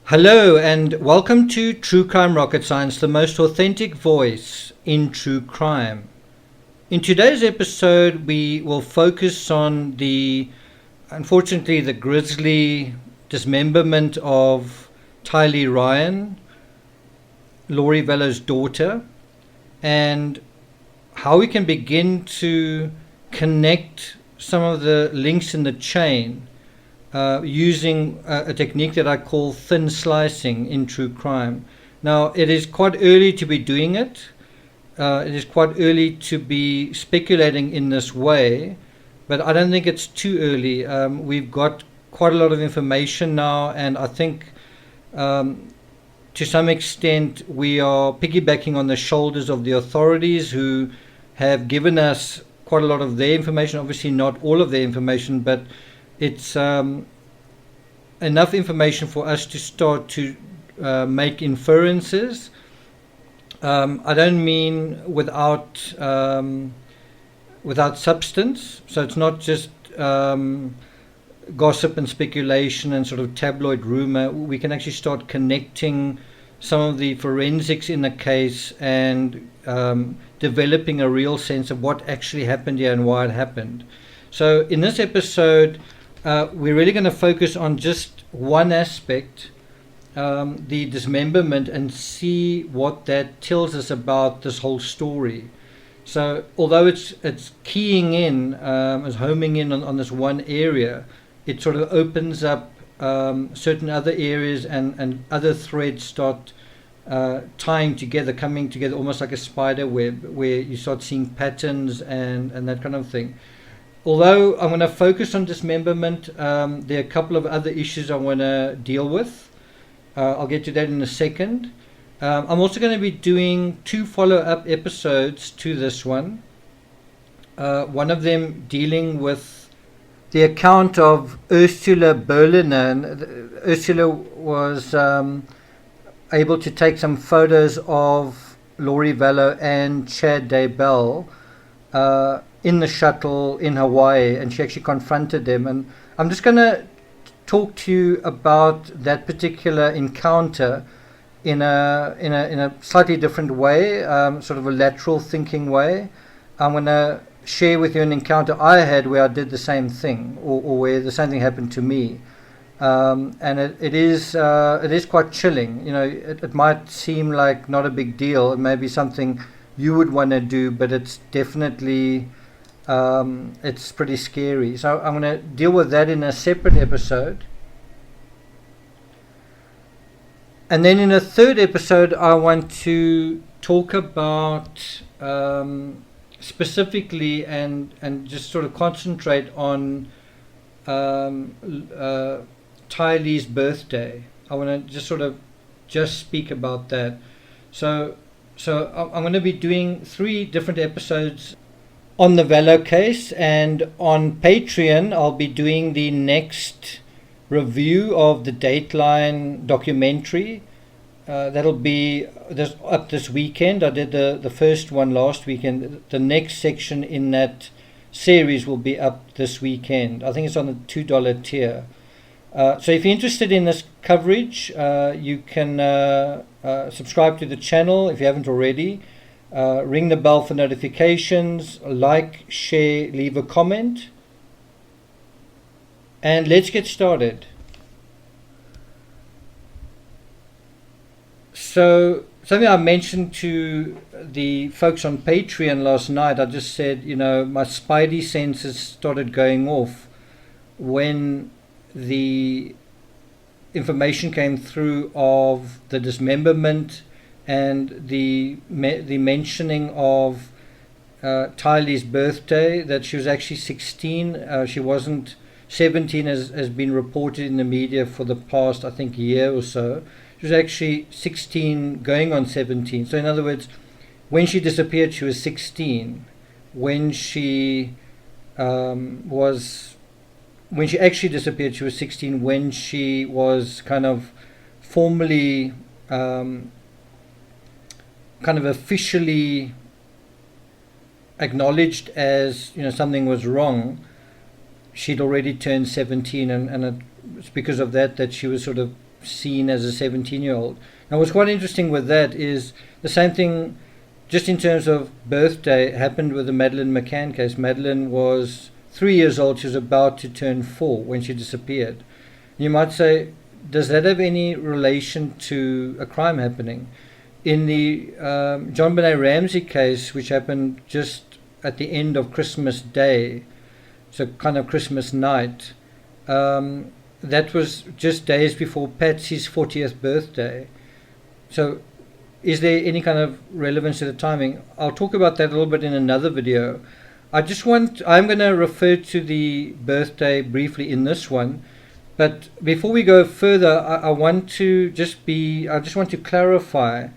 Hello and welcome to True Crime Rocket Science, the most authentic voice in true crime. In today's episode, we will focus on unfortunately, the grisly dismemberment of Tylee Ryan, Laurie Vello's daughter, and how we can begin to connect some of the links in the chain using a technique that I call thin slicing in true crime. Now, it is quite early to be doing it. It is quite early to be speculating in this way, but I don't think it's too early. We've got quite a lot of information now, and I think to some extent we are piggybacking on the shoulders of the authorities who have given us quite a lot of their information. Obviously not all of their information, but it's enough information for us to start to make inferences. I don't mean without substance. So it's not just gossip and speculation and sort of tabloid rumor. We can actually start connecting some of the forensics in the case and developing a real sense of what actually happened here and why it happened. So in this episode, we're really going to focus on just one aspect, the dismemberment, and see what that tells us about this whole story. So although it's keying in, is homing in on this one area, it sort of opens up certain other areas, and other threads start tying together, coming together almost like a spider web, where you start seeing patterns and that kind of thing. Although I'm going to focus on dismemberment, there are a couple of other issues I want to deal with. I'll get to that in a second. I'm also going to be doing 2 follow-up episodes to this one. One of them dealing with the account of Ursula Berliner. And Ursula was able to take some photos of Laurie Vello and Chad Daybell in the shuttle in Hawaii, and she actually confronted them. And I'm just going to talk to you about that particular encounter in a slightly different way, sort of a lateral thinking way. I'm going to share with you an encounter I had where I did the same thing, or where the same thing happened to me. And it is quite chilling. You know, it might seem like not a big deal. It may be something you would want to do, but it's definitely it's pretty scary. So I'm going to deal with that in a separate episode. And then in a third episode, I want to talk about specifically and just sort of concentrate on Tylee's birthday. I want to just speak about that. So I'm going to be doing 3 different episodes on the Vello case, and on Patreon I'll be doing the next review of the Dateline documentary. That'll be up this weekend. I did the first one last weekend. The next section in that series will be up this weekend. I think it's on the $2 tier. So if you're interested in this coverage, you can subscribe to the channel if you haven't already. Ring the bell for notifications, like, share, leave a comment, and let's get started. So something I mentioned to the folks on Patreon last night, I just said, you know, my spidey senses started going off when the information came through of the dismemberment and the mentioning of Tylee's birthday, that she was actually 16. She wasn't 17 as has been reported in the media for the past, I think, year or so. She was actually 16 going on 17. So in other words, when she disappeared, she was 16. when she when she actually disappeared, she was 16, when she was kind of formally, kind of officially acknowledged as, something was wrong. She'd already turned 17, and it's because of that she was sort of seen as a 17-year-old. Now, what's quite interesting with that is the same thing, just in terms of birthday, happened with the Madeleine McCann case. Madeleine was 3 years old. She was about to turn 4 when she disappeared. You might say, does that have any relation to a crime happening? In the John Benet Ramsey case, which happened just at the end of Christmas Day, so kind of Christmas night, that was just days before Patsy's 40th birthday. So is there any kind of relevance to the timing? I'll talk about that a little bit in another video. I'm going to refer to the birthday briefly in this one, but before we go further, I just want to clarify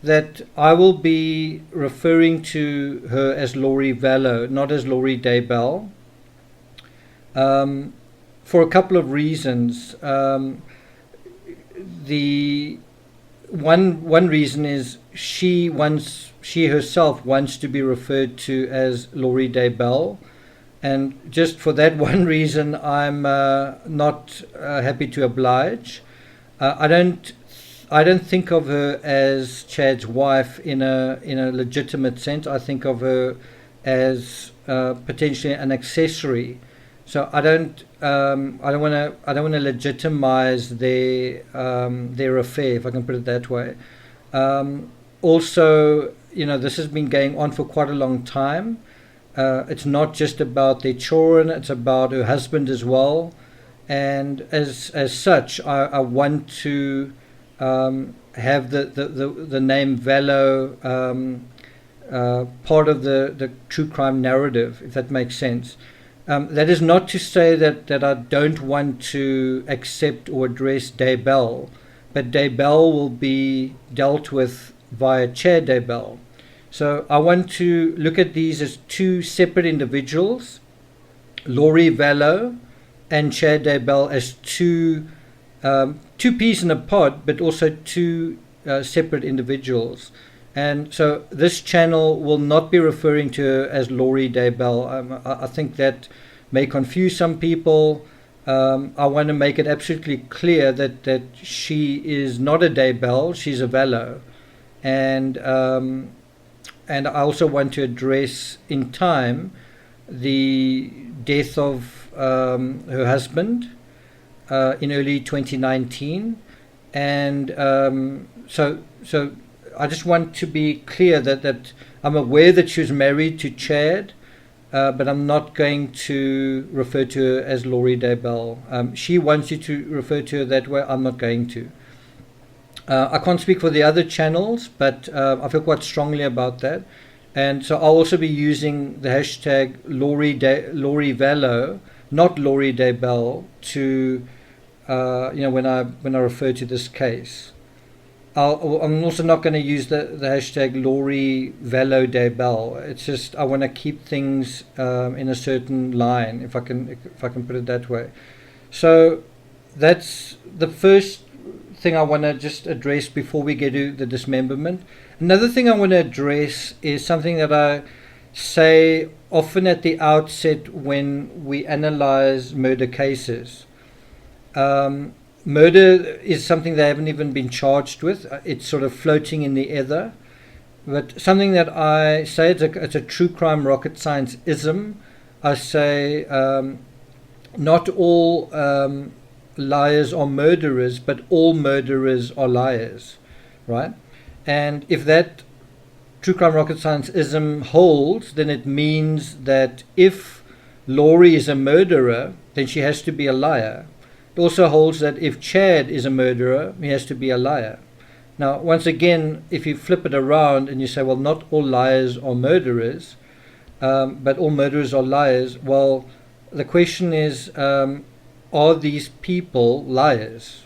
that I will be referring to her as Laurie Vallow, not as Laurie Daybell, for a couple of reasons. The one reason is she herself wants to be referred to as Laurie Daybell, and just for that one reason, I'm not happy to oblige. I don't think of her as Chad's wife in a legitimate sense. I think of her as potentially an accessory. So I don't want to legitimize their affair, if I can put it that way. Also, this has been going on for quite a long time. It's not just about their children; it's about her husband as well. And as such, I want to have the name Vallow part of the true crime narrative, if that makes sense. That is not to say that I don't want to accept or address Daybell, but Daybell will be dealt with via Chad Daybell. So I want to look at these as two separate individuals, Laurie Vallow and Chad Daybell as two peas in a pod, but also two separate individuals. And so this channel will not be referring to her as Laurie Daybell. I think that may confuse some people. I want to make it absolutely clear that she is not a Daybell, she's a Vallow. And I also want to address in time the death of her husband in early 2019. And so I just want to be clear that I'm aware that she was married to Chad, but I'm not going to refer to her as Laurie Daybell. She wants you to refer to her that way. I'm not going to. I can't speak for the other channels, but I feel quite strongly about that. And so I'll also be using the hashtag Laurie Vallow, not Laurie Daybell, to when I refer to this case. I'm also not going to use the hashtag Laurie Vallow Daybell. It's just I want to keep things in a certain line, if I can put it that way. So that's the first thing I want to just address before we get to the dismemberment. Another thing I want to address is something that I say often at the outset when we analyze murder cases. Murder is something they haven't even been charged with. It's sort of floating in the ether. But something that I say, it's a true crime rocket science ism. I say not all liars are murderers, but all murderers are liars, right? And if that true crime rocket science ism holds, then it means that if Laurie is a murderer, then she has to be a liar. It also holds that if Chad is a murderer, he has to be a liar. Now, once again, if you flip it around and you say, well, not all liars are murderers, but all murderers are liars, well, the question is, are these people liars?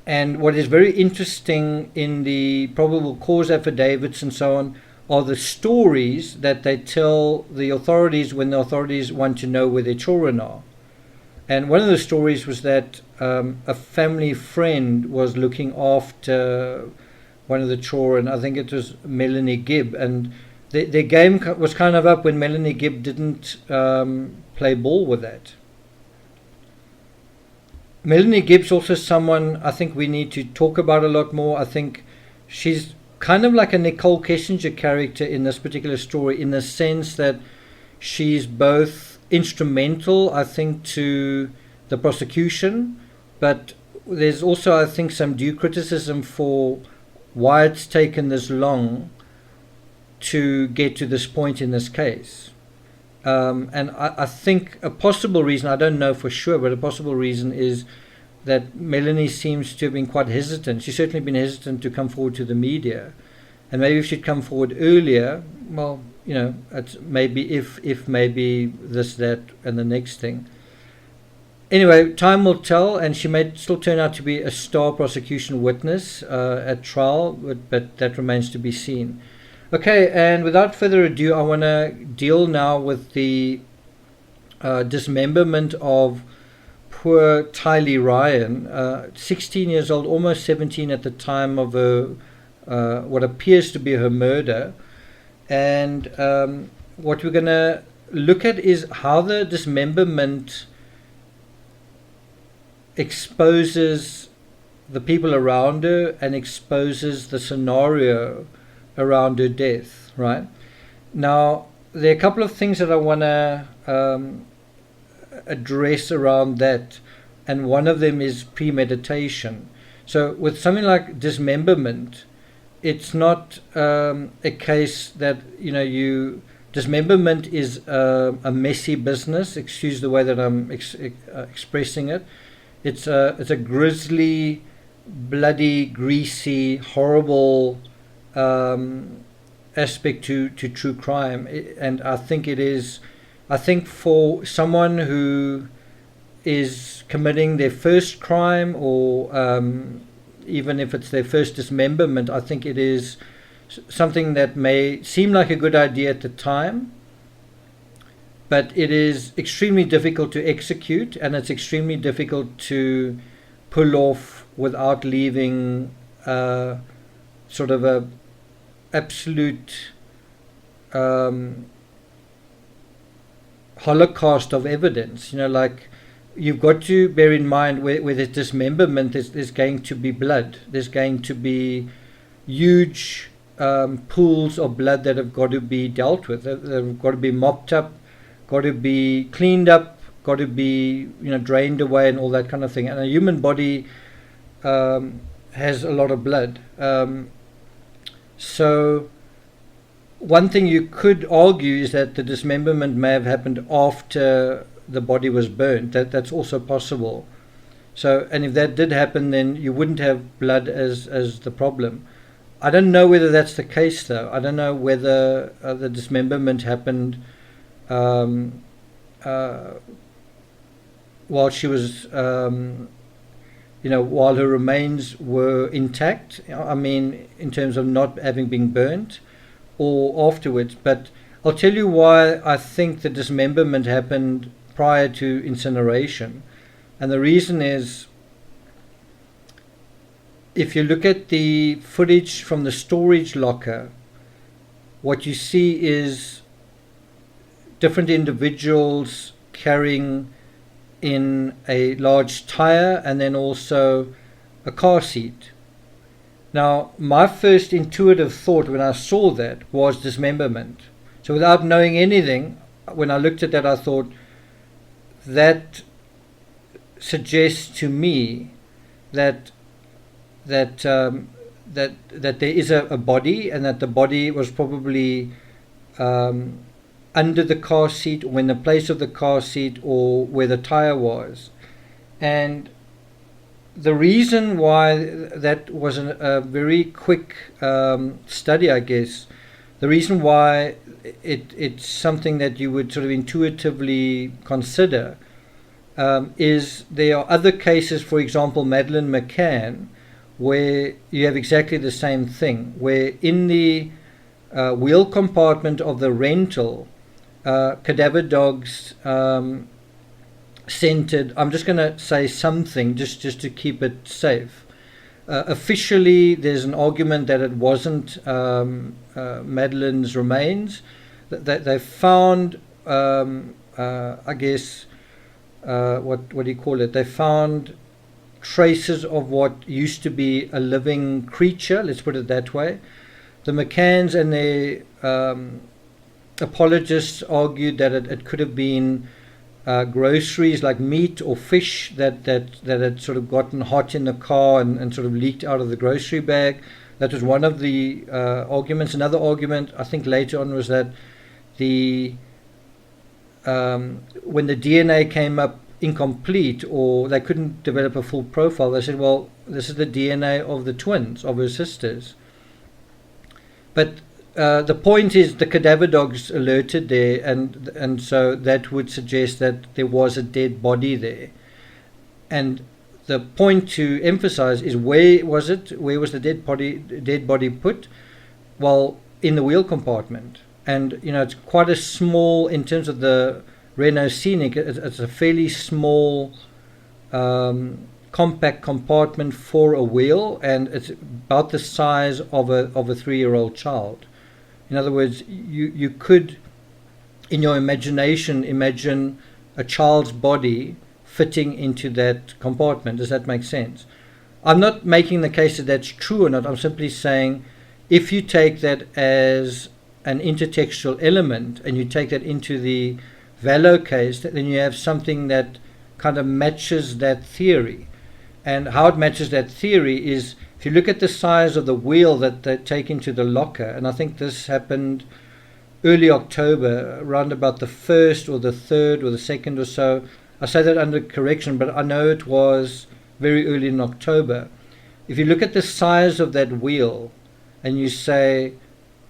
And what is very interesting in the probable cause affidavits and so on are the stories that they tell the authorities when the authorities want to know where their children are. And one of the stories was that a family friend was looking after one of the children. I think it was Melanie Gibb, and their game was kind of up when Melanie Gibb didn't play ball with that. Melanie Gibb's also someone I think we need to talk about a lot more. I think she's kind of like a Nicole Kessinger character in this particular story, in the sense that she's both instrumental, I think, to the prosecution, but there's also, I think, some due criticism for why it's taken this long to get to this point in this case. And I think a possible reason, I don't know for sure, but a possible reason is that Melanie seems to have been quite hesitant. She's certainly been hesitant to come forward to the media. And maybe if she'd come forward earlier, well, you know, it's maybe if maybe this, that, and the next thing. Anyway, time will tell, and she may still turn out to be a star prosecution witness at trial, but that remains to be seen. Okay, and without further ado, I want to deal now with the dismemberment of poor Tylee Ryan, 16 years old, almost 17 at the time of her, what appears to be her murder. And what we're going to look at is how the dismemberment exposes the people around her and exposes the scenario around her death, right? Now, there are a couple of things that I want to address around that, and one of them is premeditation. So with something like dismemberment, it's not a case that, you know, dismemberment is a messy business, excuse the way that I'm expressing it. It's a grisly, bloody, greasy, horrible aspect to true crime, and I think it is. I think for someone who is committing their first crime, or even if it's their first dismemberment, I think it is something that may seem like a good idea at the time, but it is extremely difficult to execute, and it's extremely difficult to pull off without leaving sort of a absolute holocaust of evidence. You know, like, you've got to bear in mind where there's dismemberment, there's going to be blood. There's going to be huge pools of blood that have got to be dealt with. They've got to be mopped up, got to be cleaned up, got to be, you know, drained away, and all that kind of thing. And a human body has a lot of blood. So one thing you could argue is that the dismemberment may have happened after the body was burnt. That's also possible. So, and if that did happen, then you wouldn't have blood as the problem. I don't know whether that's the case, though. I don't know whether the dismemberment happened while she was, you know, while her remains were intact. I mean, in terms of not having been burnt, or afterwards. But I'll tell you why I think the dismemberment happened prior to incineration. And the reason is, if you look at the footage from the storage locker, what you see is different individuals carrying in a large tire and then also a car seat. Now, my first intuitive thought when I saw that was dismemberment. So without knowing anything, when I looked at that, I thought that suggests to me that there is a body, and that the body was probably under the car seat, or in the place of the car seat, or where the tire was. And the reason why that was a very quick study, I guess, the reason why it's something that you would sort of intuitively consider is there are other cases, for example, Madeleine McCann, where you have exactly the same thing, where in the wheel compartment of the rental, cadaver dogs scented. I'm just going to say something just to keep it safe. Officially, there's an argument that it wasn't Madeline's remains. That they found, I guess, what do you call it? They found traces of what used to be a living creature. Let's put it that way. The McCanns and their apologists argued that it could have been groceries like meat or fish that had sort of gotten hot in the car and sort of leaked out of the grocery bag. That was one of the arguments. Another argument, I think later on, was that when the DNA came up incomplete or they couldn't develop a full profile, they said, well, this is the DNA of the twins, of her sisters. But the point is the cadaver dogs alerted there, and so that would suggest that there was a dead body there. And the point to emphasize is, where was it? Where was the dead body put? Well, in the wheel compartment. And it's quite a small, in terms of the Renault Scenic, it's a fairly small compact compartment for a wheel, and it's about the size of a 3-year-old child. In other words, you could, in your imagination, imagine a child's body fitting into that compartment. Does that make sense? I'm not making the case that that's true or not. I'm simply saying, if you take that as an intertextual element and you take that into the Vallow case, then you have something that kind of matches that theory. And how it matches that theory is, if you look at the size of the wheel that they take into the locker, and I think this happened early October, around about the 1st or the 3rd or the 2nd or so. I say that under correction, but I know it was very early in October. If you look at the size of that wheel and you say,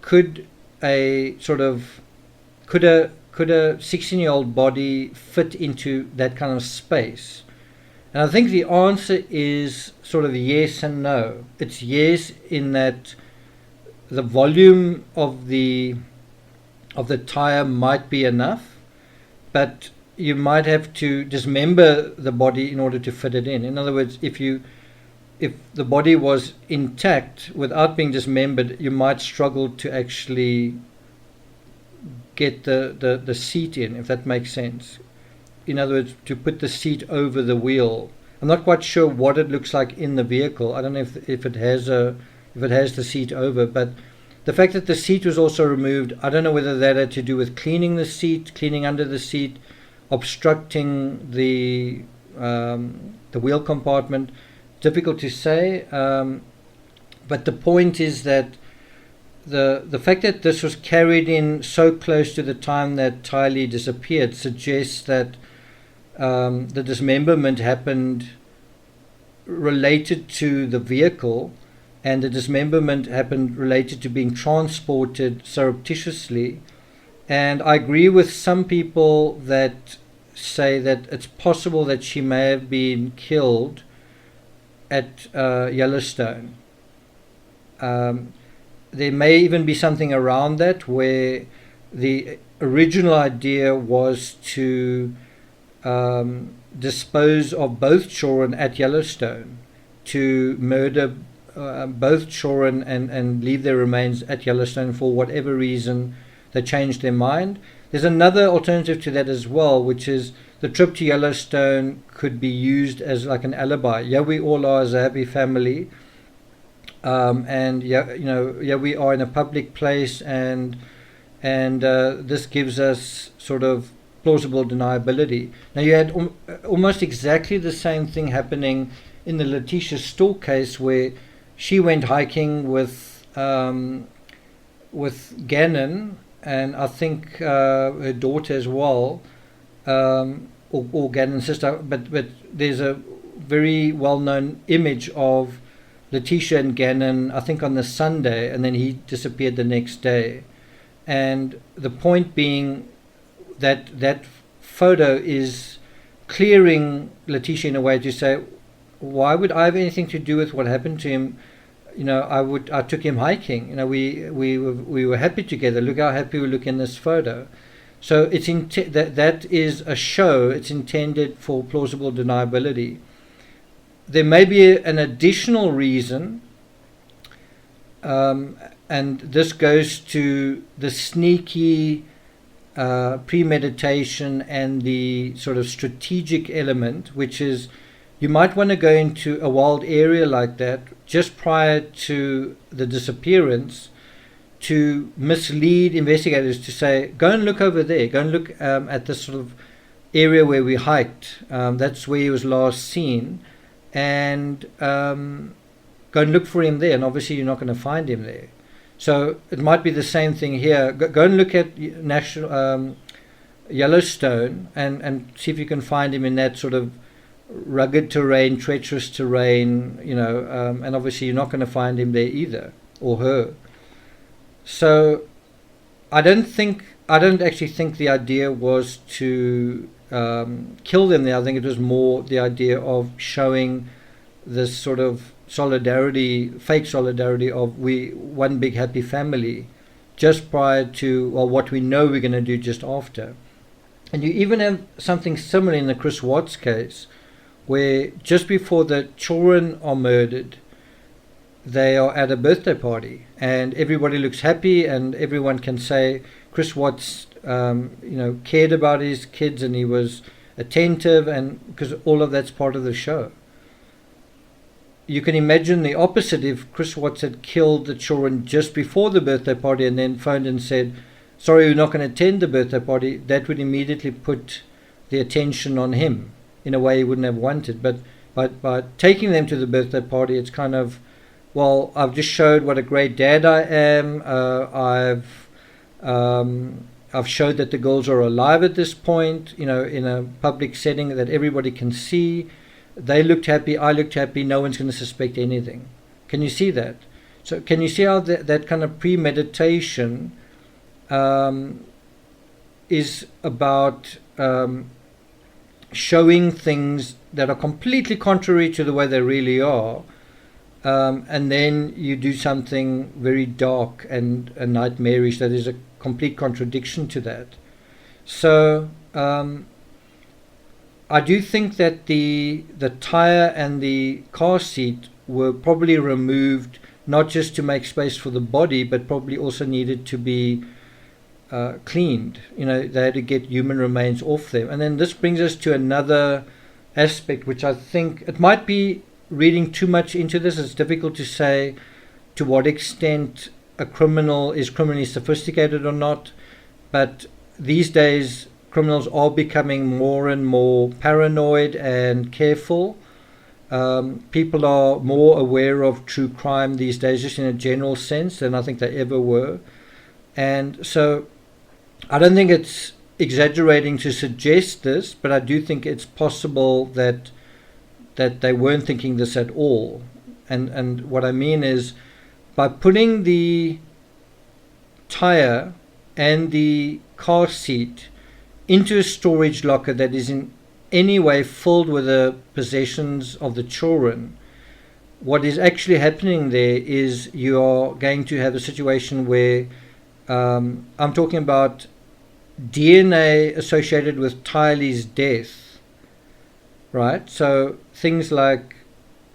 could a 16-year-old body fit into that kind of space? And I think the answer is sort of yes and no. It's yes in that the volume of the tire might be enough, but you might have to dismember the body in order to fit it in. In other words, if the body was intact without being dismembered, you might struggle to actually get the seat in, if that makes sense. In other words, to put the seat over the wheel. I'm not quite sure what it looks like in the vehicle. I don't know if it has the seat over, but the fact that the seat was also removed, I don't know whether that had to do with cleaning the seat, cleaning under the seat, obstructing the wheel compartment. Difficult to say, but the point is that the fact that this was carried in so close to the time that Tylee disappeared suggests that the dismemberment happened related to the vehicle, and the dismemberment happened related to being transported surreptitiously. And I agree with some people that say that it's possible that she may have been killed at Yellowstone. There may even be something around that where the original idea was to dispose of both children at Yellowstone, to murder both children and leave their remains at Yellowstone. For whatever reason they changed their mind. There's another alternative to that as well, which is the trip to Yellowstone could be used as like an alibi. Yeah, we all are as a happy family, and we are in a public place, and this gives us sort of plausible deniability. Now, you had almost exactly the same thing happening in the Letitia Storr case, where she went hiking with Gannon, and I think her daughter as well, or Gannon's sister. But there's a very well-known image of Letitia and Gannon, I think on the Sunday, and then he disappeared the next day. And the point being that that photo is clearing Letitia in a way to say, why would I have anything to do with what happened to him? I took him hiking. We were happy together. Look how happy we look in this photo. So that is a show. It's intended for plausible deniability. There may be an additional reason, and this goes to the sneaky premeditation and the sort of strategic element, which is you might want to go into a wild area like that just prior to the disappearance to mislead investigators to say, go and look over there, go and look at this sort of area where we hiked. That's where he was last seen. And go and look for him there. And obviously you're not going to find him there. So it might be the same thing here. Go and look at National Yellowstone and see if you can find him in that sort of rugged terrain, treacherous terrain, and obviously you're not going to find him there either, or her. So I don't actually think the idea was to kill them there. I think it was more the idea of showing this sort of solidarity, fake solidarity of we one big happy family, just prior to what we know we're going to do just after. And you even have something similar in the Chris Watts case, where just before the children are murdered, they are at a birthday party and everybody looks happy and everyone can say Chris Watts cared about his kids and he was attentive, and because all of that's part of the show. You can imagine the opposite if Chris Watts had killed the children just before the birthday party and then phoned and said, sorry, we're not going to attend the birthday party. That would immediately put the attention on him in a way he wouldn't have wanted. But by taking them to the birthday party, it's kind of, I've just showed what a great dad I am. I've showed that the girls are alive at this point, in a public setting that everybody can see. They looked happy, I looked happy, no one's going to suspect anything. Can you see that? So can you see how that kind of premeditation is about showing things that are completely contrary to the way they really are, and then you do something very dark and nightmarish that is a complete contradiction to that. So I do think that the tire and the car seat were probably removed not just to make space for the body, but probably also needed to be cleaned. They had to get human remains off them. And then this brings us to another aspect, which I think it might be reading too much into this. It's difficult to say to what extent a criminal is criminally sophisticated or not. But these days, criminals are becoming more and more paranoid and careful. People are more aware of true crime these days, just in a general sense, than I think they ever were. And so I don't think it's exaggerating to suggest this, but I do think it's possible that they weren't thinking this at all. And what I mean is, by putting the tire and the car seat into a storage locker that is in any way filled with the possessions of the children, what is actually happening there is you are going to have a situation where I'm talking about DNA associated with Tylee's death, right? So things like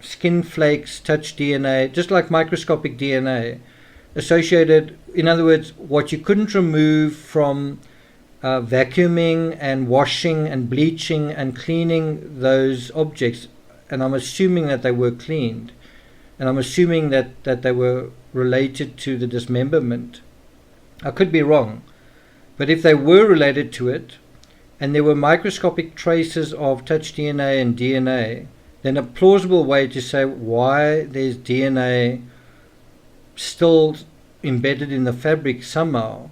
skin flakes, touch DNA, just like microscopic DNA associated. In other words, what you couldn't remove from vacuuming and washing and bleaching and cleaning those objects, and I'm assuming that they were cleaned, and I'm assuming that they were related to the dismemberment. I could be wrong, but if they were related to it and there were microscopic traces of touch DNA and DNA, then a plausible way to say why there's DNA still embedded in the fabric somehow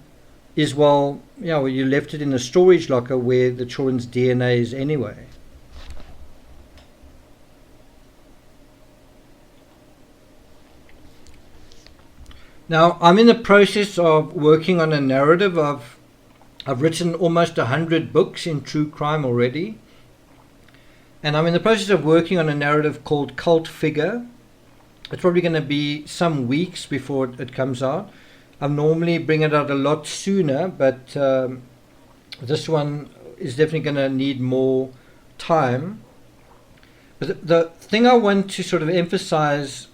is, you left it in a storage locker where the children's DNA is anyway. Now, I'm in the process of working on a narrative. I've written almost 100 books in true crime already. And I'm in the process of working on a narrative called Cult Figure. it's probably going to be some weeks before it comes out. I normally bring it out a lot sooner, but this one is definitely going to need more time. But the thing I want to sort of emphasize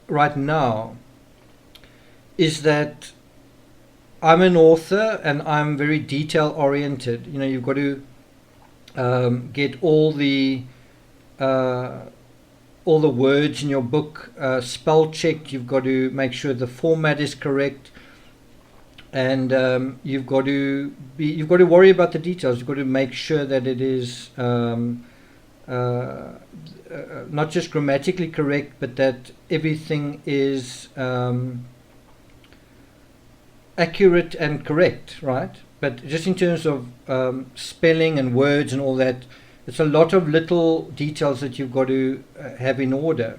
right now is that I'm an author and I'm very detail oriented. You know, you've got to get all the words in your book spell checked. You've got to make sure the format is correct, and you've got to worry about the details. You've got to make sure that it is not just grammatically correct, but that everything is accurate and correct, right? But just in terms of spelling and words and all that, it's a lot of little details that you've got to have in order.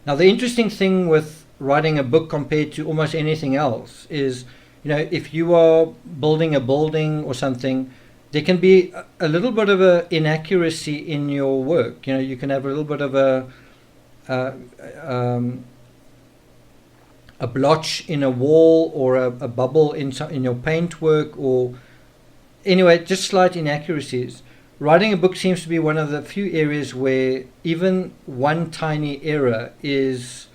Now, the interesting thing with writing a book compared to almost anything else is, you know, if you are building a building or something, there can be a little bit of an inaccuracy in your work. You know, you can have a little bit of a blotch in a wall, or a bubble in your paintwork, or anyway, just slight inaccuracies. Writing a book seems to be one of the few areas where even one tiny error is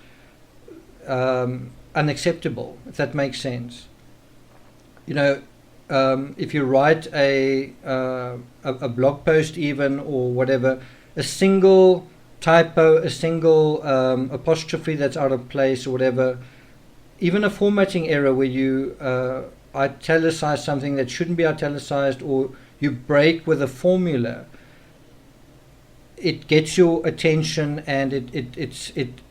unacceptable, if that makes sense. You know, if you write a blog post even, or whatever, a single typo, a single apostrophe that's out of place or whatever, even a formatting error where you italicize something that shouldn't be italicized, or you break with a formula, it gets your attention, and it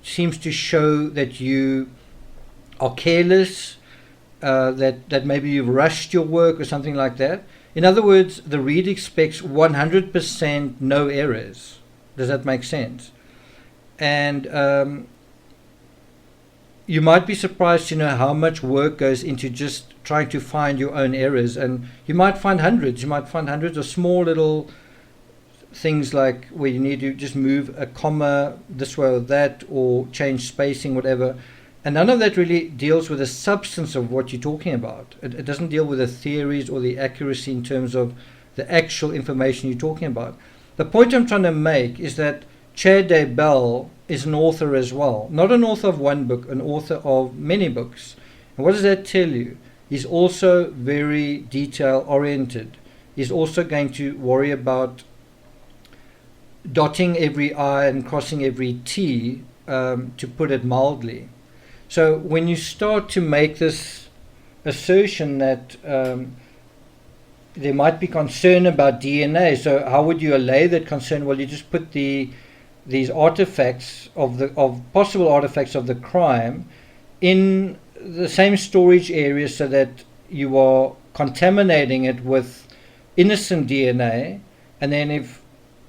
seems to show that you are careless, that maybe you've rushed your work or something like that. In other words, the reader expects 100% no errors. Does that make sense? And you might be surprised to know how much work goes into just trying to find your own errors, and you might find hundreds. You might find hundreds of small little things, like where you need to just move a comma this way or that, or change spacing, whatever. And none of that really deals with the substance of what you're talking about. It doesn't deal with the theories or the accuracy in terms of the actual information you're talking about. The point I'm trying to make is that Chad Daybell is an author as well. Not an author of one book, an author of many books. And what does that tell you? He's also very detail oriented. He's also going to worry about dotting every I and crossing every T, to put it mildly. So when you start to make this assertion that there might be concern about DNA, so how would you allay that concern? Well, you just put these artifacts of possible artifacts of the crime in the same storage area, so that you are contaminating it with innocent DNA. And then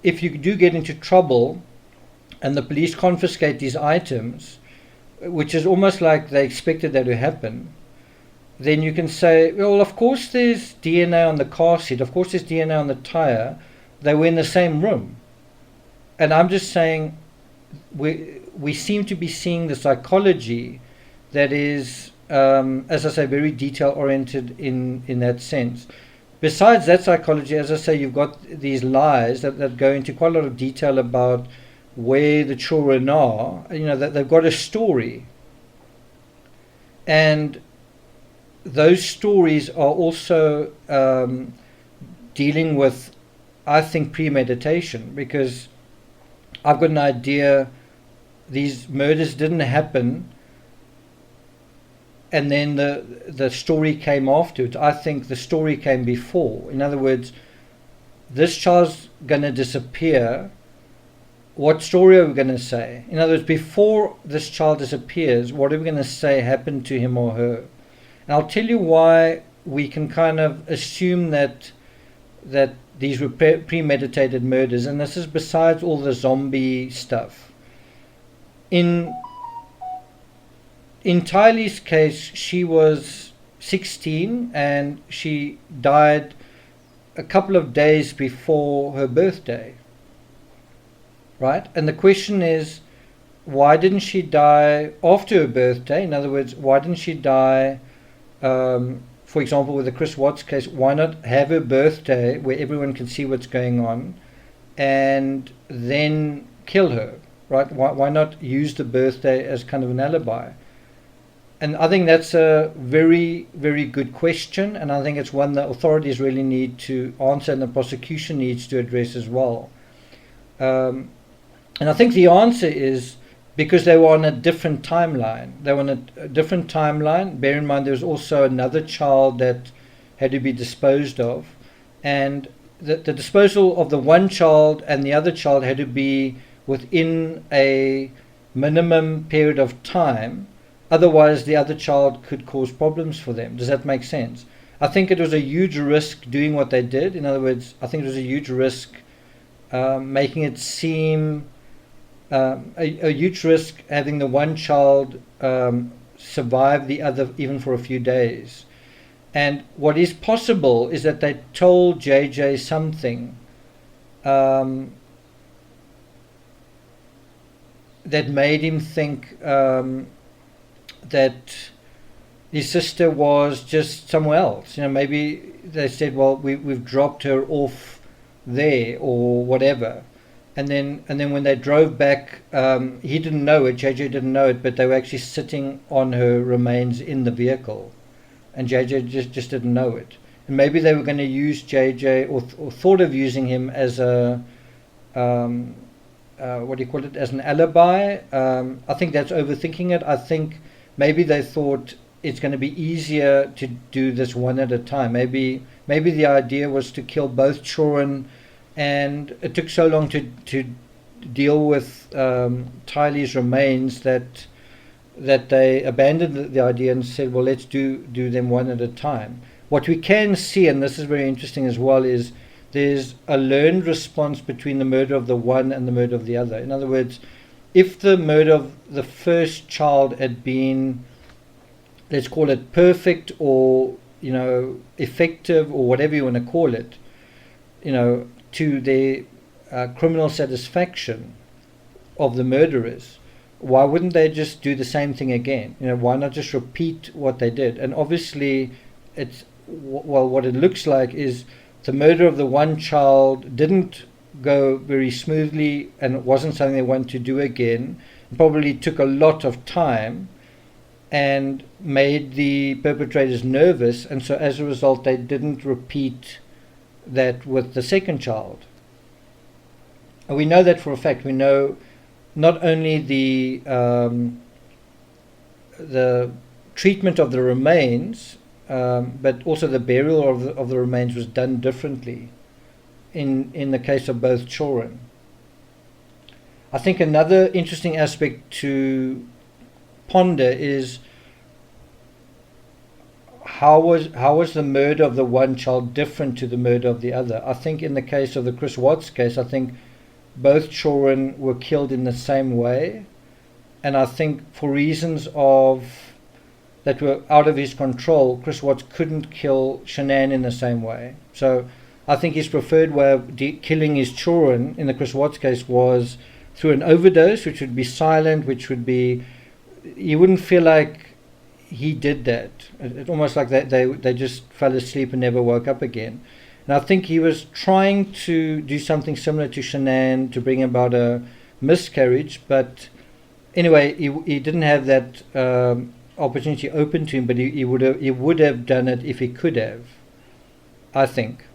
if you do get into trouble and the police confiscate these items, which is almost like they expected that to happen, then you can say, well, of course there's DNA on the car seat, of course there's DNA on the tire, they were in the same room. And I'm just saying, we seem to be seeing the psychology that is, as I say, very detail oriented in that sense. Besides that psychology, as I say, you've got these lies that go into quite a lot of detail about where the children are. You know, that they've got a story, and those stories are also dealing with, I think, premeditation, because I've got an idea these murders didn't happen and then the story came after it. I think the story came before. In other words, this child's going to disappear. What story are we going to say? In other words, before this child disappears, what are we going to say happened to him or her? And I'll tell you why we can kind of assume that these were premeditated murders, and this is besides all the zombie stuff. In Tylee's case, she was 16 and she died a couple of days before her birthday, right? And the question is, why didn't she die after her birthday? In other words, why didn't she die, for example, with the Chris Watts case, why not have her birthday where everyone can see what's going on and then kill her, right? Why not use the birthday as kind of an alibi? And I think that's a very, very good question, and I think it's one that authorities really need to answer and the prosecution needs to address as well. And I think the answer is because they were on a different timeline. They were on a different timeline. Bear in mind there was also another child that had to be disposed of, and the disposal of the one child and the other child had to be within a minimum period of time. Otherwise, the other child could cause problems for them. Does that make sense? I think it was a huge risk doing what they did. In other words, I think it was a huge risk making it seem a huge risk having the one child survive the other even for a few days. And what is possible is that they told JJ something that made him think that his sister was just somewhere else. Maybe they said, well, we've dropped her off there or whatever. And then when they drove back, he didn't know it, JJ didn't know it, but they were actually sitting on her remains in the vehicle. And JJ just didn't know it. And maybe they were going to use JJ or thought of using him as a, what do you call it, as an alibi. I think that's overthinking it. I think maybe they thought it's going to be easier to do this one at a time. Maybe the idea was to kill both children, and it took so long to deal with Tylee's remains that they abandoned the idea and said, well, let's do them one at a time. What we can see, and this is very interesting as well, is there's a learned response between the murder of the one and the murder of the other. In other words, if the murder of the first child had been, let's call it perfect or, effective or whatever you want to call it, to their criminal satisfaction of the murderers, why wouldn't they just do the same thing again? Why not just repeat what they did? And obviously, what it looks like is the murder of the one child didn't go very smoothly, and it wasn't something they wanted to do again. It probably took a lot of time and made the perpetrators nervous, and so as a result they didn't repeat that with the second child. And we know that for a fact. We know not only the treatment of the remains, but also the burial of the remains was done differently in the case of both children. I think another interesting aspect to ponder is how was the murder of the one child different to the murder of the other? I think in the case of the Chris Watts case, I think both children were killed in the same way, and I think for reasons that were out of his control, Chris Watts couldn't kill Shanann in the same way. So I think his preferred way of killing his children in the Chris Watts case was through an overdose, which would be silent, which would be, you wouldn't feel like he did that. It's almost like they just fell asleep and never woke up again. And I think he was trying to do something similar to Shanann to bring about a miscarriage, but anyway, he didn't have that opportunity open to him, but he would have done it if he could have, I think,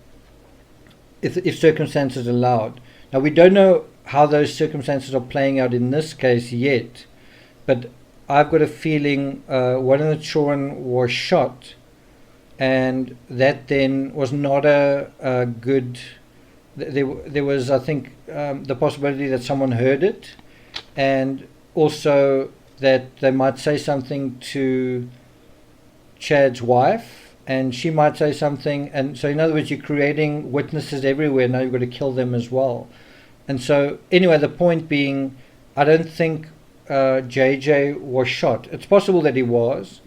if circumstances allowed. Now, we don't know how those circumstances are playing out in this case yet, but I've got a feeling one of the children was shot, and that then was not a good. There was, I think, the possibility that someone heard it, and also that they might say something to Chad's wife, and she might say something, and so in other words, you're creating witnesses everywhere. Now you've got to kill them as well. And so anyway, the point being, I don't think JJ was shot. It's possible that he was.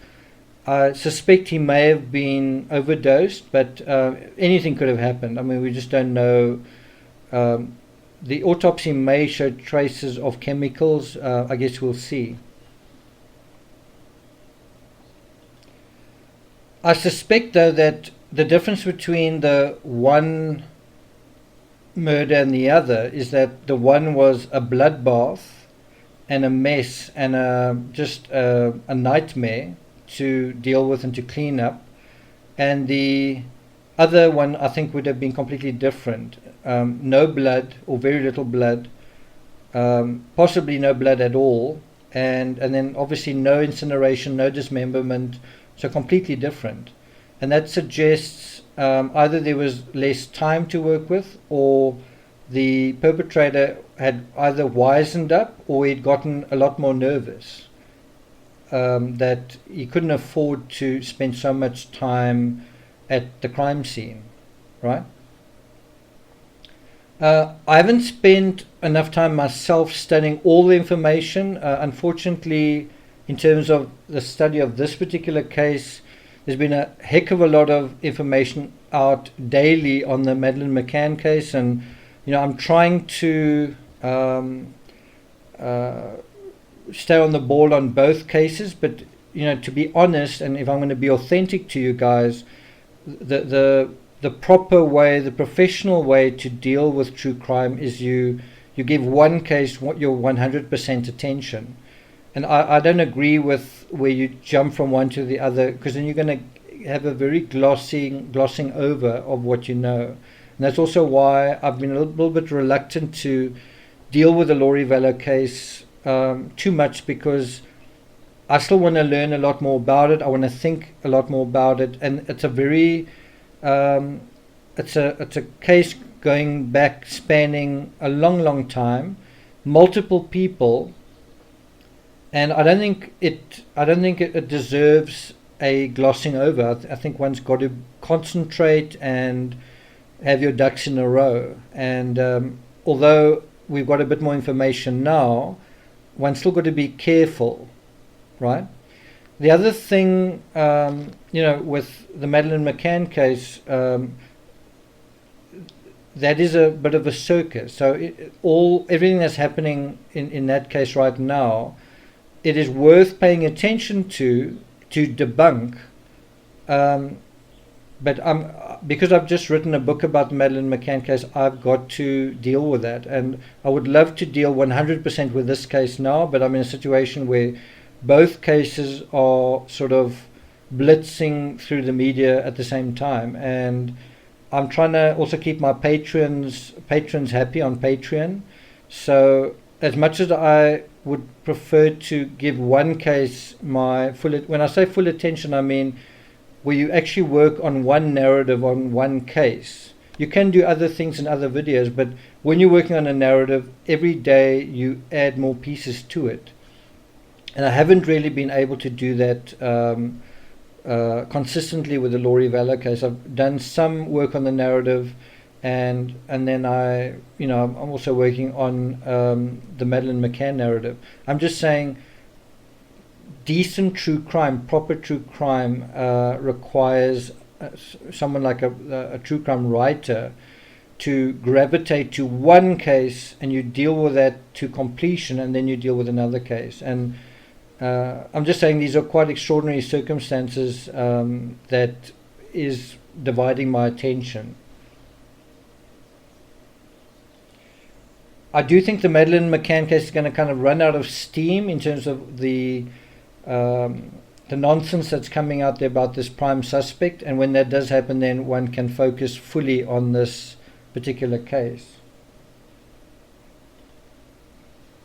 I suspect he may have been overdosed, but anything could have happened. I mean, we just don't know the autopsy may show traces of chemicals. I guess we'll see. I suspect, though, that the difference between the one murder and the other is that the one was a bloodbath and a mess and just a nightmare to deal with and to clean up, and the other one I think would have been completely different. No blood or very little blood, possibly no blood at all, and then obviously no incineration, no dismemberment, so completely different. And that suggests either there was less time to work with, or the perpetrator had either wisened up or he'd gotten a lot more nervous, that he couldn't afford to spend so much time at the crime scene, right? I haven't spent enough time myself studying all the information. Unfortunately, in terms of the study of this particular case, there's been a heck of a lot of information out daily on the Madeleine McCann case, and I'm trying to stay on the ball on both cases. But to be honest, and if I'm going to be authentic to you guys, the proper way, the professional way to deal with true crime is you give one case your 100% attention. And I don't agree with where you jump from one to the other, because then you're going to have a very glossing over of what you know. And that's also why I've been a little bit reluctant to deal with the Laurie Vallow case too much, because I still want to learn a lot more about it. I want to think a lot more about it, and it's a very it's a case going back, spanning a long time, multiple people. And I don't think it deserves a glossing over. I think one's got to concentrate and have your ducks in a row. And although we've got a bit more information now, one's still got to be careful, right? The other thing, with the Madeleine McCann case, that is a bit of a circus. So everything that's happening in that case right now, it is worth paying attention to debunk. But because I've just written a book about the Madeleine McCann case, I've got to deal with that. And I would love to deal 100% with this case now, but I'm in a situation where both cases are sort of blitzing through the media at the same time. And I'm trying to also keep my patrons happy on Patreon. So as much as I would prefer to give one case my when I say full attention, I mean where you actually work on one narrative, on one case. You can do other things in other videos, but when you're working on a narrative, every day you add more pieces to it. And I haven't really been able to do that consistently with the Laurie Vallow case. I've done some work on the narrative, and then I'm also working on the Madeleine McCann narrative. I'm just saying, decent true crime, proper true crime, requires someone like a true crime writer to gravitate to one case, and you deal with that to completion, and then you deal with another case. And I'm just saying these are quite extraordinary circumstances that is dividing my attention. I do think the Madeleine McCann case is going to kind of run out of steam in terms of the nonsense that's coming out there about this prime suspect, and when that does happen, then one can focus fully on this particular case.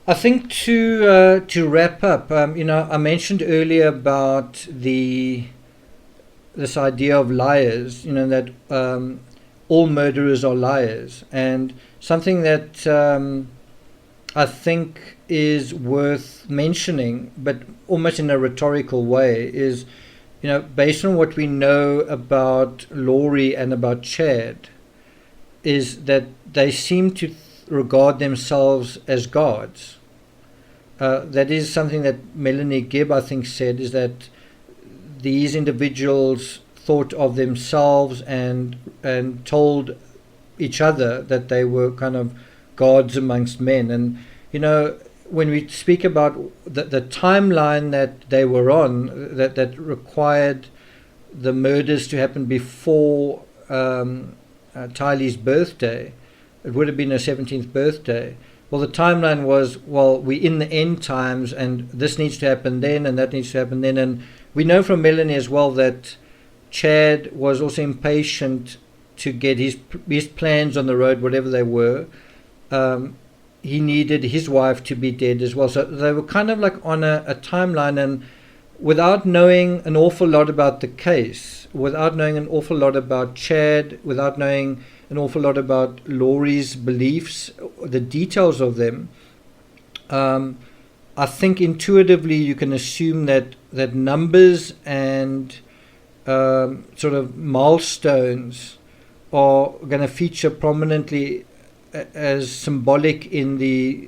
I think to wrap up, I mentioned earlier about this idea of liars, that all murderers are liars, and something that I think is worth mentioning, but almost in a rhetorical way, is, based on what we know about Laurie and about Chad, is that they seem to regard themselves as gods. That is something that Melanie Gibb, I think, said, is that these individuals thought of themselves and told each other that they were kind of gods amongst men. And, when we speak about the timeline that they were on, that required the murders to happen before Tylee's birthday, it would have been her 17th birthday. Well, the timeline was, we're in the end times, and this needs to happen then, and that needs to happen then. And we know from Melanie as well that Chad was also impatient to get his plans on the road, whatever they were. He needed his wife to be dead as well. So they were kind of like on a timeline, and without knowing an awful lot about the case, without knowing an awful lot about Chad, without knowing an awful lot about Laurie's beliefs, the details of them, I think intuitively you can assume that numbers and sort of milestones are going to feature prominently as symbolic in the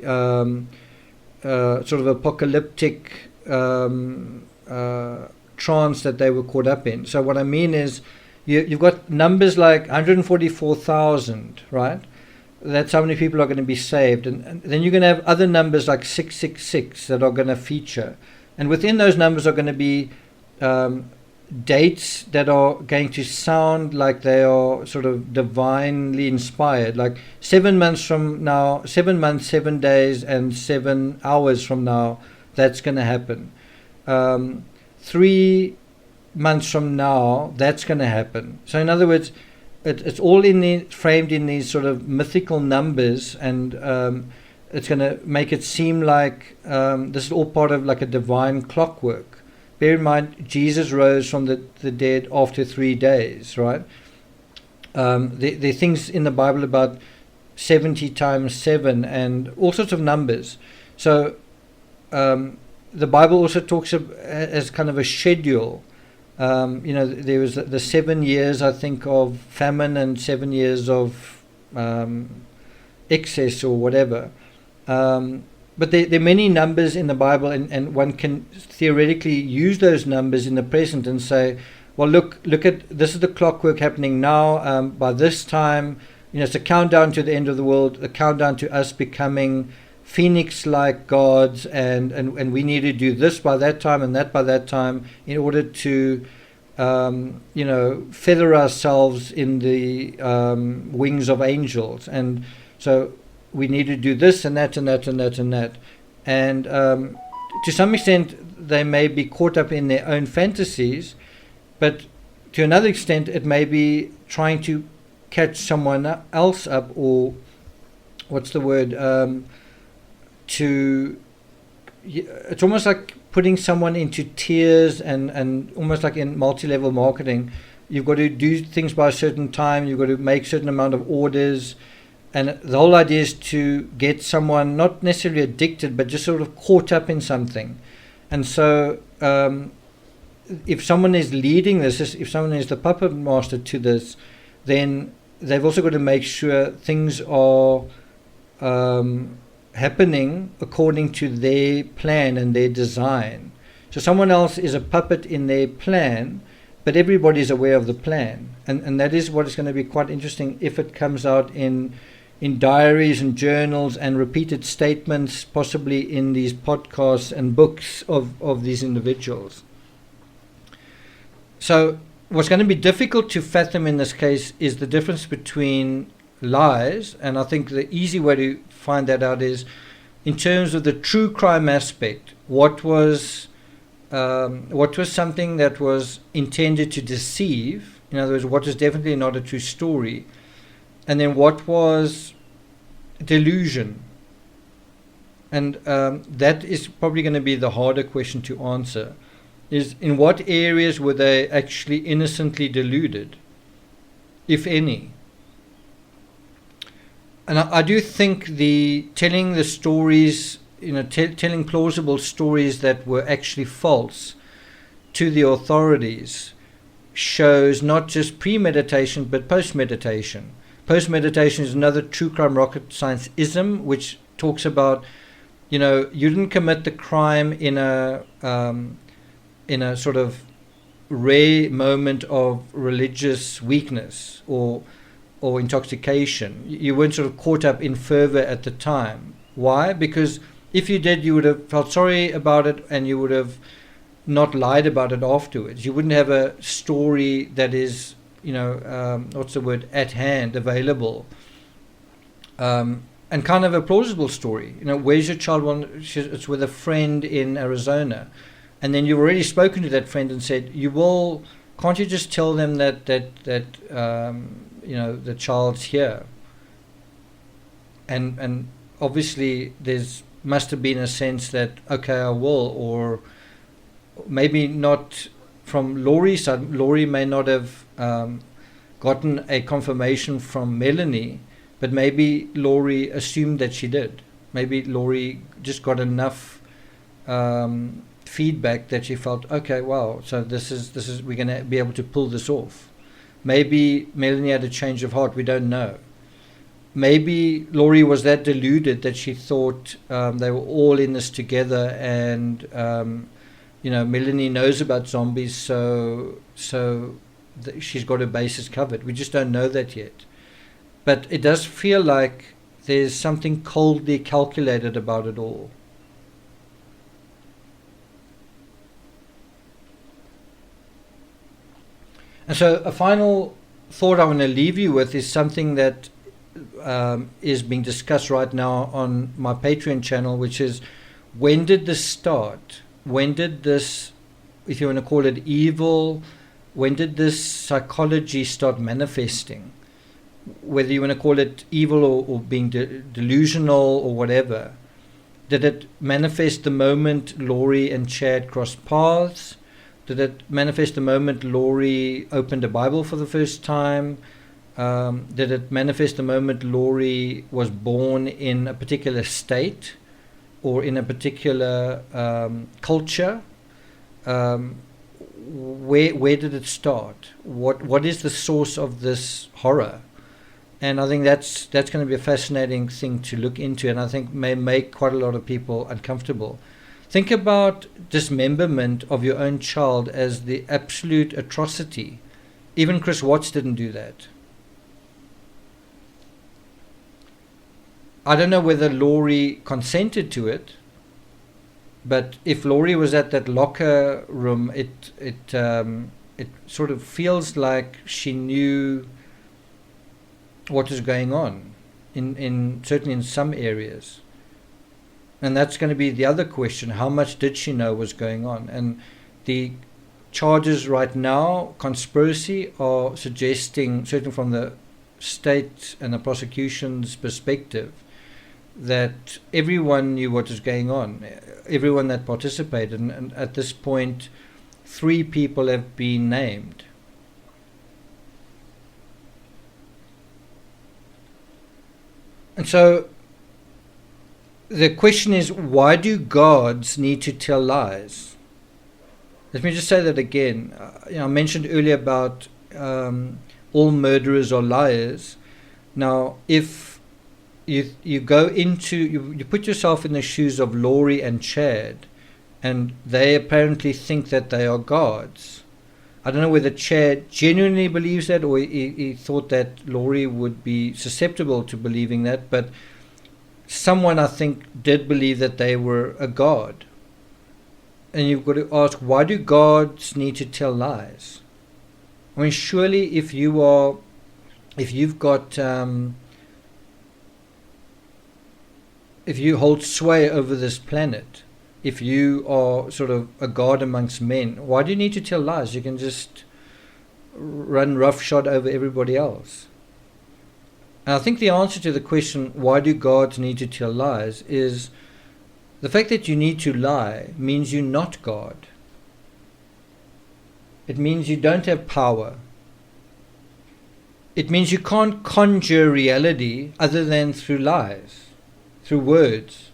sort of apocalyptic trance that they were caught up in. So what I mean is, you've got numbers like 144,000, right? That's how many people are going to be saved. And then you're going to have other numbers like 666 that are going to feature. And within those numbers are going to be dates that are going to sound like they are sort of divinely inspired. Like 7 months from now, 7 months, 7 days, and 7 hours from now, that's going to happen. 3 months from now, that's going to happen. So in other words, it's all framed in these sort of mythical numbers, and it's going to make it seem like this is all part of like a divine clockwork. Bear in mind, Jesus rose from the dead after 3 days, right? There are things in the Bible about 70 times 7 and all sorts of numbers. So the Bible also talks as kind of a schedule. There was the 7 years, I think, of famine and 7 years of excess or whatever. But there are many numbers in the Bible, and one can theoretically use those numbers in the present and say, well, look at this is the clockwork happening now. By this time, it's a countdown to the end of the world, a countdown to us becoming Phoenix-like gods, and we need to do this by that time and that by that time in order to feather ourselves in the wings of angels. And so we need to do this and that and that and that and that. And to some extent, they may be caught up in their own fantasies, but to another extent, it may be trying to catch someone else up, or what's the word? It's almost like putting someone into tiers, and almost like in multi-level marketing, you've got to do things by a certain time, you've got to make a certain amount of orders, and the whole idea is to get someone not necessarily addicted, but just sort of caught up in something. And so if someone is leading this, if someone is the puppet master to this, then they've also got to make sure things are happening according to their plan and their design. So someone else is a puppet in their plan, but everybody's aware of the plan. And that is what is going to be quite interesting if it comes out in diaries and journals and repeated statements, possibly in these podcasts and books of these individuals. So what's going to be difficult to fathom in this case is the difference between lies, and I think the easy way to find that out is in terms of the true crime aspect. What was something that was intended to deceive? In other words, what is definitely not a true story, and then what was delusion? And that is probably going to be the harder question to answer. Is in what areas were they actually innocently deluded, if any? And I do think telling the stories, telling plausible stories that were actually false to the authorities shows not just premeditation but post-meditation. Post-meditation is another true crime rocket science ism, which talks about, you didn't commit the crime in a sort of rare moment of religious weakness, or or intoxication. You weren't sort of caught up in fervor at the time. Why? Because if you did, you would have felt sorry about it, and you would have not lied about it afterwards. You wouldn't have a story that is, what's the word, at hand, available, and kind of a plausible story. Where's your child? It's with a friend in Arizona, and then you've already spoken to that friend and said, can't you just tell them that the child's here? And obviously must have been a sense that, okay, I will, or maybe not from Laurie's side. Laurie may not have gotten a confirmation from Melanie, but maybe Laurie assumed that she did. Maybe Laurie just got enough feedback that she felt, okay, wow, so this is we're going to be able to pull this off. Maybe Melanie had a change of heart. We don't know. Maybe Laurie was that deluded that she thought they were all in this together, and Melanie knows about zombies, so she's got her bases covered. We just don't know that yet. But it does feel like there's something coldly calculated about it all. And so a final thought I want to leave you with is something that is being discussed right now on my Patreon channel, which is, when did this start? When did this, if you want to call it evil, when did this psychology start manifesting? Whether you want to call it evil or being delusional or whatever. Did it manifest the moment Laurie and Chad crossed paths? Did it manifest the moment Laurie opened a Bible for the first time? Did it manifest the moment Laurie was born in a particular state or in a particular culture? Where did it start? What is the source of this horror? And I think that's going to be a fascinating thing to look into, and I think may make quite a lot of people uncomfortable. Think about dismemberment of your own child as the absolute atrocity. Even Chris Watts didn't do that. I don't know whether Laurie consented to it, but if Laurie was at that locker room, it sort of feels like she knew what was going on, in certainly in some areas. And that's going to be the other question. How much did she know was going on? And the charges right now, conspiracy, are suggesting, certainly from the state and the prosecution's perspective, that everyone knew what was going on, everyone that participated. And at this point, 3 people have been named. And so the question is, why do gods need to tell lies? Let me just say that again. I mentioned earlier about all murderers are liars. Now, if you go into, you put yourself in the shoes of Laurie and Chad, and they apparently think that they are gods. I don't know whether Chad genuinely believes that, or he thought that Laurie would be susceptible to believing that, but someone, I think, did believe that they were a god. And you've got to ask, why do gods need to tell lies? I mean, surely if you've got, if you hold sway over this planet, if you are sort of a god amongst men, why do you need to tell lies? You can just run roughshod over everybody else. And I think the answer to the question, why do gods need to tell lies, is the fact that you need to lie means you're not God. It means you don't have power. It means you can't conjure reality other than through lies, through words.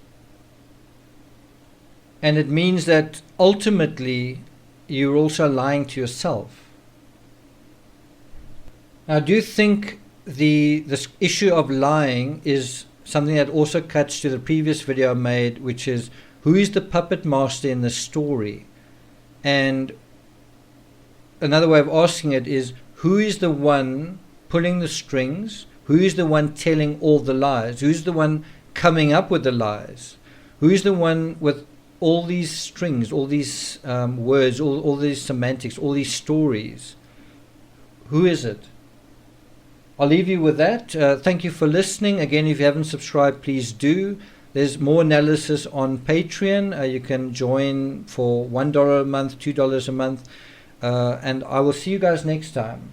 And it means that ultimately you're also lying to yourself. Now, do you think this issue of lying is something that also cuts to the previous video I made, which is, who is the puppet master in the story? And another way of asking it is, who is the one pulling the strings? Who is the one telling all the lies? Who's the one coming up with the lies? Who's the one with all these strings, all these words, all these semantics, all these stories? Who is it? I'll leave you with that. Thank you for listening. Again, if you haven't subscribed, please do. There's more analysis on Patreon. You can join for $1 a month, $2 a month. And I will see you guys next time.